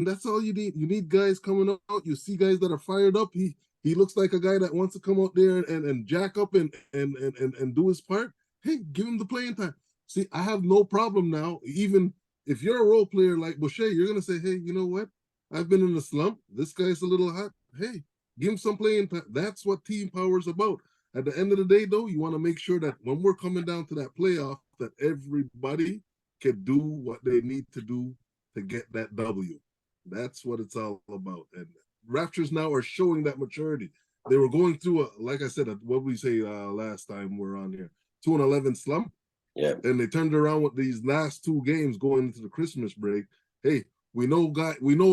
that's all you need. You need guys coming out. You see guys that are fired up. He looks like a guy that wants to come out there and jack up and do his part. Hey, give him the playing time. See, I have no problem now. Even if you're a role player like Boucher, you're gonna say, hey, you know what? I've been in a slump. This guy's a little hot. Hey, give him some playing time. That's what team power is about. At the end of the day, though, you want to make sure that when we're coming down to that playoff, that everybody can do what they need to do to get that W. That's what it's all about. And Raptors now are showing that maturity. They were going through like I said, what we say last time we're on here, 2-11 slump. Yeah. And they turned around with these last two games going into the Christmas break. Hey, we know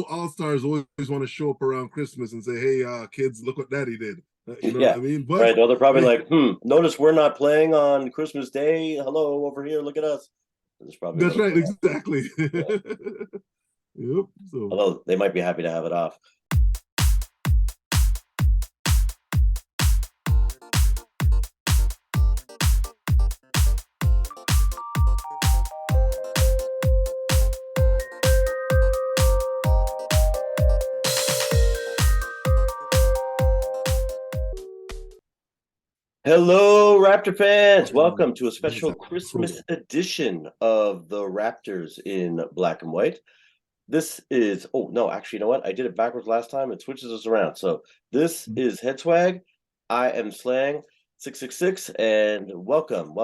all-stars always want to show up around Christmas and say, hey, kids, look what daddy did. You know what I mean? But, right. Well, they're probably like, notice we're not playing on Christmas Day. Hello, over here, look at us. That's right, exactly. Yeah. Yep. So. Although they might be happy to have it off. Hello, Raptor fans. Welcome to a special Christmas edition of the Raptors in black and white. This is, oh, no, actually, you know what? I did it backwards last time. It switches us around. So this is Head Swag. I am Slang 666, and welcome.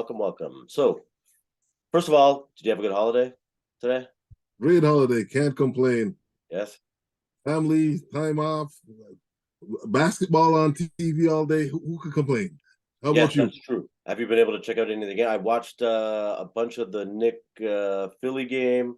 So, first of all, did you have a good holiday today? Great holiday. Can't complain. Yes. Family, time off, basketball on TV all day. Who could complain? How about you? That's true. Have you been able to check out any of the game? I watched a bunch of the Nick Philly game.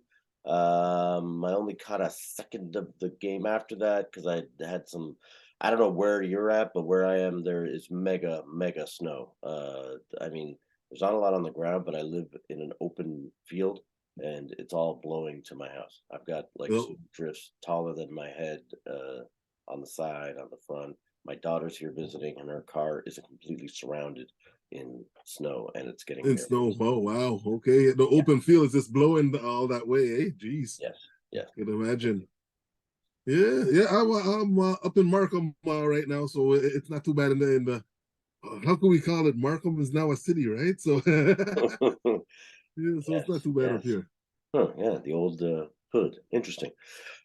I only caught a second of the game after that because I had some. I don't know where you're at, but where I am, there is mega snow. I mean, there's not a lot on the ground, but I live in an open field, and it's all blowing to my house. I've got like some drifts taller than my head on the side, on the front. My daughter's here visiting, and her car is completely surrounded in snow, and it's getting in snow. Oh wow! Okay, the open field is just blowing all that way. Eh? Jeez. Yes. I can imagine. Yeah. I'm up in Markham right now, so it's not too bad. In the how can we call it? Markham is now a city, right? So yeah, so it's not too bad up here. Yeah, the old hood. Interesting.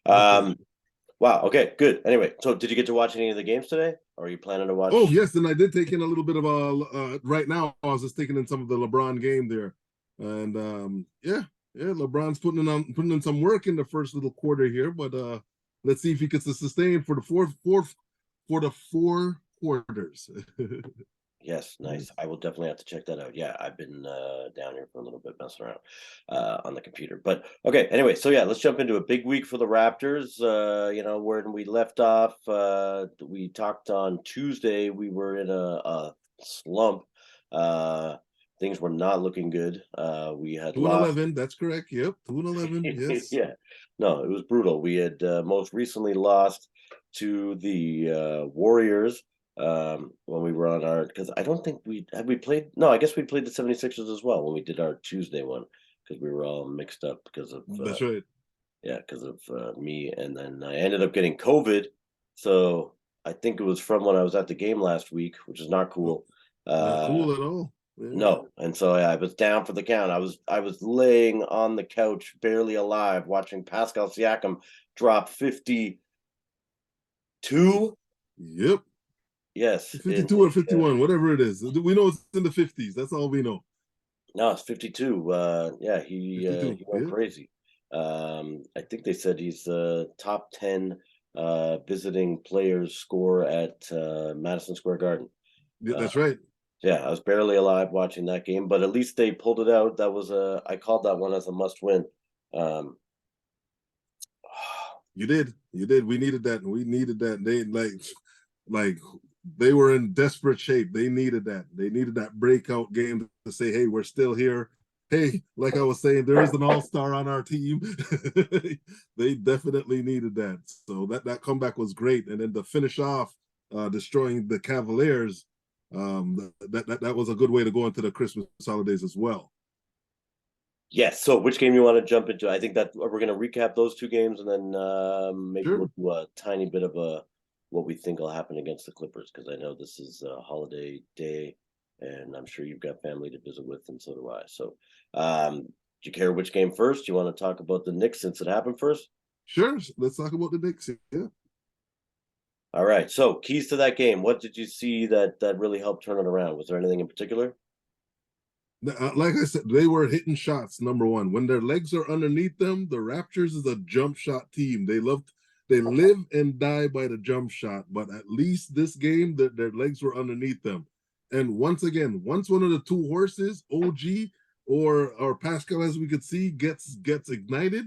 Wow. Okay. Good. Anyway, so did you get to watch any of the games today, or are you planning to watch? Oh yes, and I did take in a little bit of right now I was just taking in some of the LeBron game there, and yeah, LeBron's putting in some work in the first little quarter here, but let's see if he gets to sustain for the four quarters. Yes, nice. I will definitely have to check that out. Yeah, I've been down here for a little bit messing around on the computer. But okay, anyway, so yeah, let's jump into a big week for the Raptors. Where we left off, we talked on Tuesday. We were in a slump. Things were not looking good. We had 2-11. That's correct. Yep, 2-11. Yes. Yeah. No, it was brutal. We had most recently lost to the Warriors. When we were on our, because I don't think we played. No, I guess we played the 76ers as well when we did our Tuesday one, because we were all mixed up because of that's right. Yeah, because of me, and then I ended up getting COVID. So I think it was from when I was at the game last week, which is not cool. Not cool at all. Yeah. No, and so I was down for the count. I was laying on the couch, barely alive, watching Pascal Siakam drop 52. Yep. Yes. 52 or 51, whatever it is. We know it's in the 50s. That's all we know. No, it's 52. Yeah, he went crazy. I think they said he's top 10 visiting players score at Madison Square Garden. Yeah, that's right. Yeah, I was barely alive watching that game, but at least they pulled it out. That was I called that one as a must win. You did. We needed that. They like they were in desperate shape. They needed that. They needed that breakout game to say, hey, we're still here. Hey, like I was saying, there is an all-star on our team. They definitely needed that. So that comeback was great. And then to finish off destroying the Cavaliers, that was a good way to go into the Christmas holidays as well. Yes. So, which game you want to jump into? I think that we're going to recap those two games, and then maybe Sure. we'll do a tiny bit of a what we think will happen against the Clippers, because I know this is a holiday day, and I'm sure you've got family to visit with, and so do I. So, do you care which game first? Do you want to talk about the Knicks since it happened first? Sure. Let's talk about the Knicks. Yeah. All right. So, keys to that game. What did you see that really helped turn it around? Was there anything in particular? Like I said, they were hitting shots. Number one, when their legs are underneath them, the Raptors is a jump shot team. They live and die by the jump shot. But at least this game, their legs were underneath them. And once again, once one of the two horses, OG or Pascal, as we could see, gets ignited,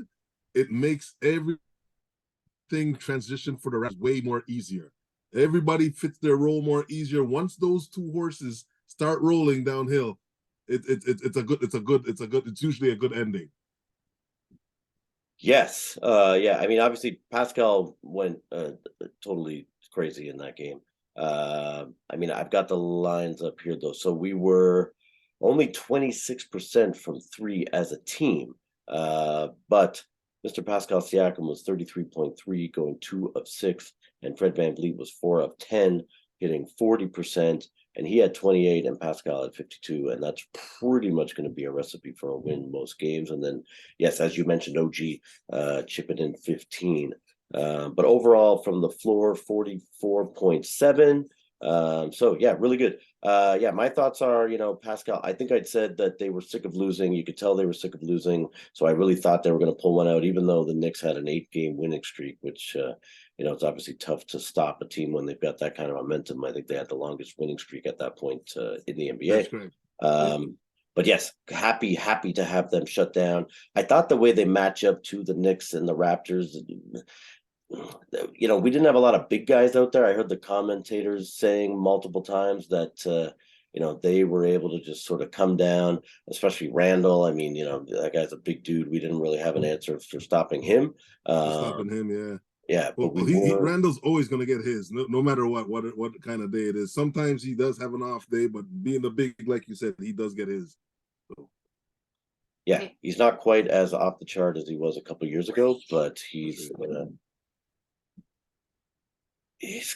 it makes everything transition for the Raptors way more easier. Everybody fits their role more easier once those two horses start rolling downhill. It's usually a good ending. Yes. Yeah. I mean, obviously, Pascal went totally crazy in that game. I mean, I've got the lines up here, though. So we were only 26% from three as a team. But Mr. Pascal Siakam was 33.3, going 2 of 6. And Fred Van Vliet was 4 of 10, hitting 40%. And he had 28 and Pascal had 52. And that's pretty much going to be a recipe for a win most games. And then, yes, as you mentioned, OG chipping in 15. But overall, from the floor, 44.7. So, yeah, really good. Yeah, my thoughts are, Pascal, I think I'd said that they were sick of losing. You could tell they were sick of losing. So I really thought they were going to pull one out, even though the Knicks had an 8-game winning streak, which, it's obviously tough to stop a team when they've got that kind of momentum. I think they had the longest winning streak at that point in the NBA. That's correct. Yeah. But yes, happy to have them shut down. I thought the way they match up to the Knicks and the Raptors, we didn't have a lot of big guys out there. I heard the commentators saying multiple times that they were able to just sort of come down, especially Randall. I mean, that guy's a big dude. We didn't really have an answer for stopping him. For stopping him, yeah. Yeah, Well, but we he were. Randall's always going to get his, no matter what kind of day it is. Sometimes he does have an off day, but being the big, like you said, he does get his. So, Yeah, he's not quite as off the chart as he was a couple years ago, but he's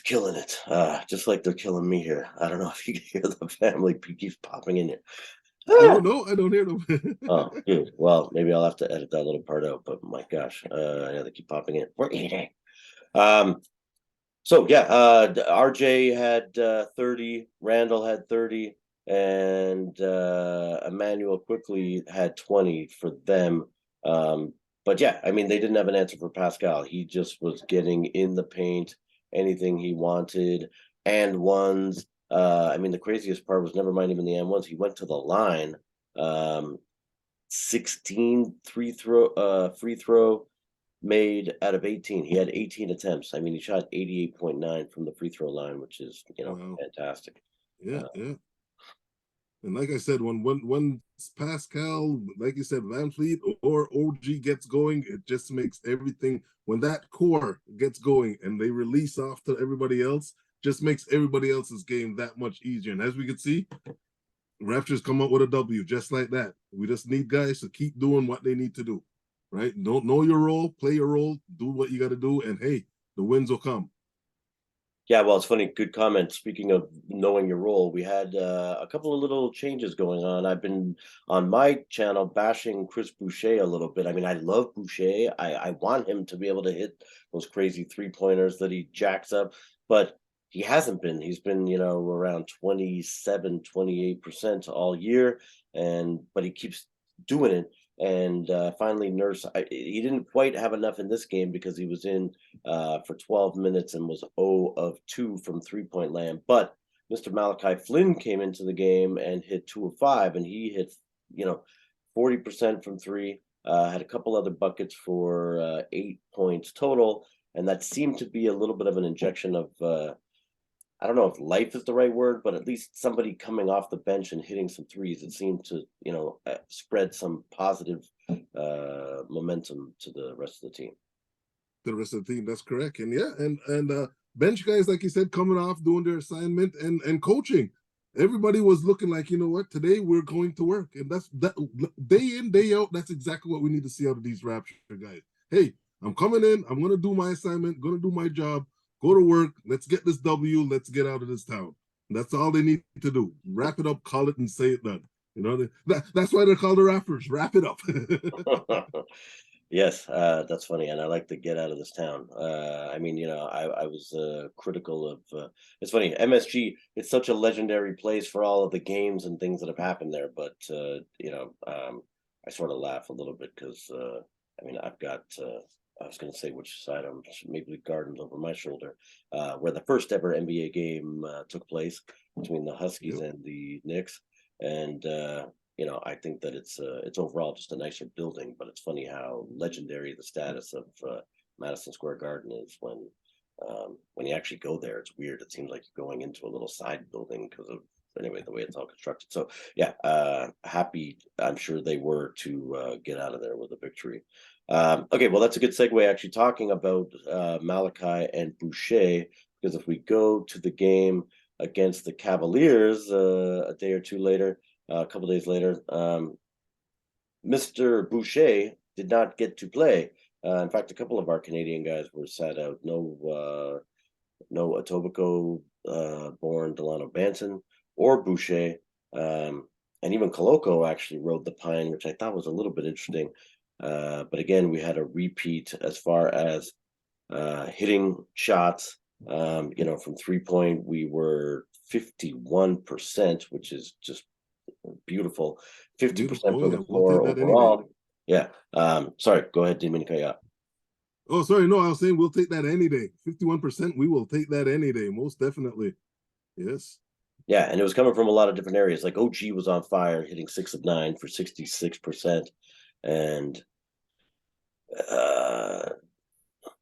killing it. Just like they're killing me here. I don't know if you can hear the family keeps popping in here. no, I don't hear them. Oh, good. Well, maybe I'll have to edit that little part out. But my gosh, yeah, they keep popping in. We're eating. Um, So yeah, RJ had 30, Randall had 30, and Emmanuel quickly had 20 for them. But yeah, I mean, they didn't have an answer for Pascal. He just was getting in the paint, anything he wanted, and ones. I mean, the craziest part was, never mind even the and ones. He went to the line, um, 16 free throw made out of 18. He had 18 attempts. I mean, he shot 88.9 from the free throw line, which is, Wow. fantastic. Yeah, Uh, yeah. And like I said, when Pascal, like you said, Van Fleet or OG gets going, it just makes everything. When that core gets going and they release off to everybody else, just makes everybody else's game that much easier. And as we can see, Raptors come up with a W just like that. We just need guys to keep doing what they need to do, right? Don't know your role, play your role, do what you got to do, and hey, the wins will come. yeah, well, it's funny. Good comment. Speaking of knowing your role, we had a couple of little changes going on. I've been on my channel bashing Chris Boucher a little bit. I mean, I love Boucher. I want him to be able to hit those crazy 3-pointers that he jacks up, but he hasn't been. He's been, around 27, 28% all year, but he keeps doing it. And finally, he didn't quite have enough in this game because he was in for 12 minutes and was 0 of 2 from 3-point land. But Mr. Malachi Flynn came into the game and hit 2 of 5, and he hit, 40% from three. Had a couple other buckets for 8 points total, and that seemed to be a little bit of an injection of. I don't know if life is the right word, but at least somebody coming off the bench and hitting some threes. It seemed to, spread some positive momentum to the rest of the team. The rest of the team, that's correct. And yeah, and bench guys, like you said, coming off doing their assignment and coaching. everybody was looking like, you know what, today we're going to work. And that's that day in, day out, that's exactly what we need to see out of these Rapture guys. Hey, I'm coming in, I'm gonna do my assignment, gonna do my job, go to work, let's get this W, let's get out of this town. That's all they need to do. Wrap it up, call it, and say it done. You know, that's why they're called the Raptors. Wrap it up. Yes, that's funny, and I like to get out of this town. I mean, I was critical of. It's funny, MSG. It's such a legendary place for all of the games and things that have happened there, but I sort of laugh a little bit because I mean, I've got. I was going to say which side I'm. Maple Leaf Gardens over my shoulder, where the first ever NBA game took place between the Huskies Yep. and the Knicks, and I think that it's overall just a nicer building, but it's funny how legendary the status of Madison Square Garden is when you actually go there. It's weird. It seems like you're going into a little side building because of anyway the way it's all constructed. So yeah, happy I'm sure they were to get out of there with a victory. Okay, well that's a good segue actually talking about Malachi and Boucher because if we go to the game against the Cavaliers a day or two later. A couple days later, Mr. Boucher did not get to play. In fact, a couple of our Canadian guys were sat out. No Etobicoke born Delano Banton or Boucher. And even Coloco actually rode the pine, which I thought was a little bit interesting. But again, we had a repeat as far as hitting shots. From 3-point, we were 51%, which is just beautiful. Beautiful. 50% Oh from yeah, the we'll take floor that any day. overall. Yeah. Sorry, go ahead, didn't mean to cut you off. Oh, sorry. No, I was saying we'll take that any day. 51%, we will take that any day. Most definitely. Yes. Yeah, and it was coming from a lot of different areas. Like OG was on fire, hitting 6 of 9 for 66%. And uh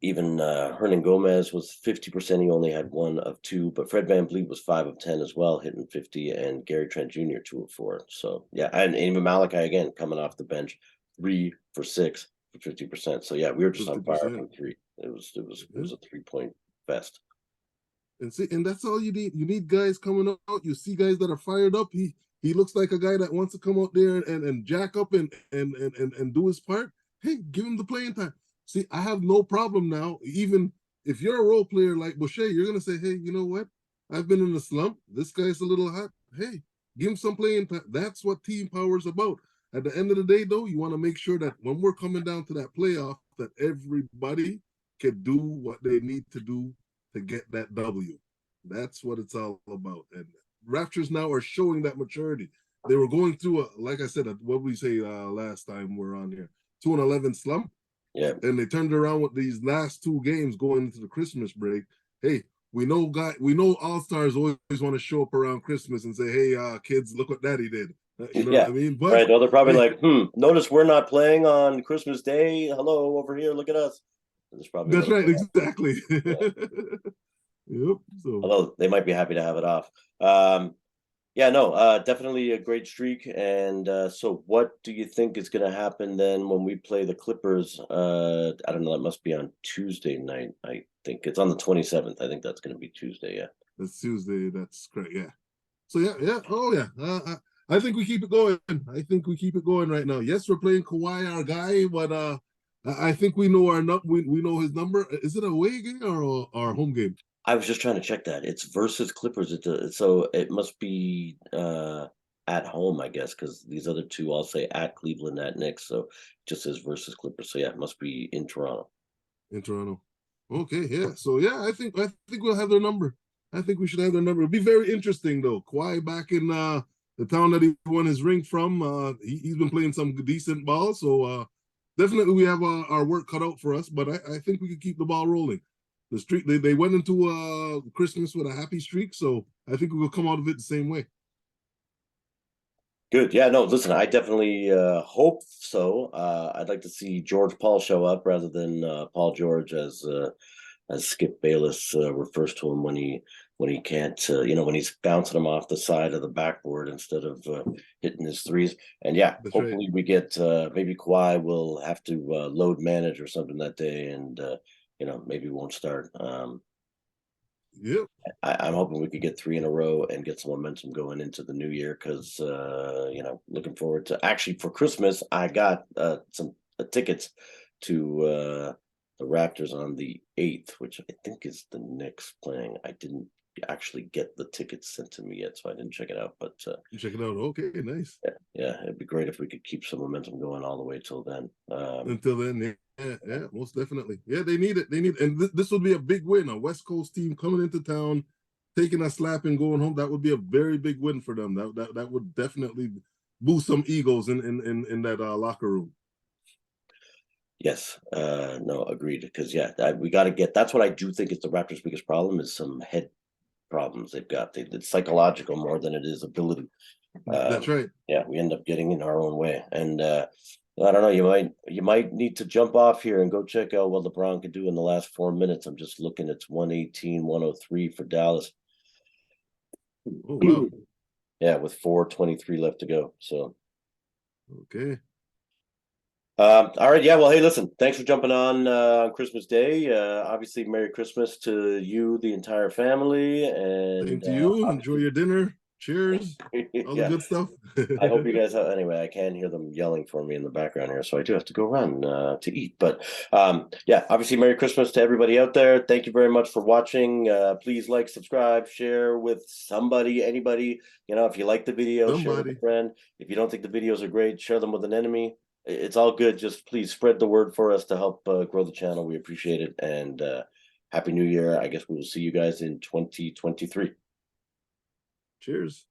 even Hernan Gomez was 50%. He only had 1 of 2, but Fred VanVleet was 5 of 10 as well, hitting 50, and Gary Trent Jr. 2 of 4. So yeah, and even Malachi again coming off the bench, 3 for 6 for 50%. So yeah, we were just on fire 50%. from three. It was Yeah. a 3-point fest. And see, and that's all you need. You need guys coming out. You see guys that are fired up. He looks like a guy that wants to come out there and jack up and do his part. Hey, give him the playing time. See, I have no problem now. Even if you're a role player like Boucher, you're gonna say, hey, you know what? I've been in a slump. This guy's a little hot. Hey, give him some playing time. That's what team power is about. At the end of the day, though, you want to make sure that when we're coming down to that playoff, that everybody can do what they need to do to get that W. That's what it's all about. And Raptors now are showing that maturity. They were going through like I said, what we say last time we're on here, 2-11 slump, Yeah. and they turned around with these last 2 games going into the Christmas break. Hey, we know all stars always want to show up around Christmas and say, hey, kids, look what daddy did. You know Yeah. what I mean? But Right. No, they're probably hey, like, notice we're not playing on Christmas Day. Hello, over here, look at us. That's probably that's what right, it exactly. yeah. Yep. So Although they might be happy to have it off. Yeah, no, definitely a great streak. And so, what do you think is going to happen then when we play the Clippers? I don't know. That must be on Tuesday night. I think it's on the 27th. I think that's going to be Tuesday. Yeah. that's Tuesday. That's great. Yeah. So yeah. Oh yeah. I think we keep it going. I think we keep it going right now. Yes, we're playing Kawhi, our guy, but I think we know we know his number. Is it a away game or our home game? I was just trying to check that. It's versus Clippers. So it must be at home, I guess, because these other two all say at Cleveland, at Knicks. So it just says versus Clippers. So yeah, it must be in Toronto. In Toronto. Okay, yeah. So yeah, I think we'll have their number. I think we should have their number. It'll be very interesting though. Kawhi back in the town that he won his ring from. He's been playing some decent ball. So definitely we have our work cut out for us. But I think we can keep the ball rolling. The streak they went into Christmas with a happy streak. So I think we will come out of it the same way. Good. Yeah, no, listen, I definitely hope so. I'd like to see George Paul show up rather than Paul George as Skip Bayless refers to him when he can't when he's bouncing him off the side of the backboard instead of hitting his threes. And yeah, That's right. hopefully we get maybe Kawhi will have to load manage or something that day, and maybe won't start. Yep. I'm hoping we could get 3 in a row and get some momentum going into the new year because, looking forward to actually for Christmas, I got some tickets to the Raptors on the 8th, which I think is the Knicks playing. I didn't actually get the tickets sent to me yet, so I didn't check it out. But Check it out. Okay, nice. yeah, it'd be great if we could keep some momentum going all the way till then. Until then, yeah, most definitely. Yeah, they need it. They need, and this would be a big win. A West Coast team coming into town, taking a slap and going home. That would be a very big win for them. That would definitely boost some egos in that locker room. Yes, no, agreed. Because yeah, we got to get. That's what I do think is the Raptors' biggest problem is some head problems they've got. It's psychological more than it is ability. That's right. Yeah, we end up getting in our own way. And I don't know, you might need to jump off here and go check out what LeBron could do in the last 4 minutes. I'm just looking, it's 118-103 for Dallas. Oh wow. Yeah, with 4:23 left to go. So Okay. all right, yeah. Well, hey, listen, thanks for jumping on Christmas Day. Obviously, Merry Christmas to you, the entire family, Same and to you. Enjoy obviously, your dinner. Cheers. All the yeah. good stuff. I hope you guys have, anyway, I can hear them yelling for me in the background here, so I do have to go run to eat. But yeah, obviously, Merry Christmas to everybody out there. Thank you very much for watching. Please like, subscribe, share with somebody, anybody. If you like the video, share with a Somebody. friend. If you don't think the videos are great, share them with an enemy. It's all good. Just please spread the word for us to help grow the channel. We appreciate it. And Happy New Year. I guess we will see you guys in 2023. Cheers.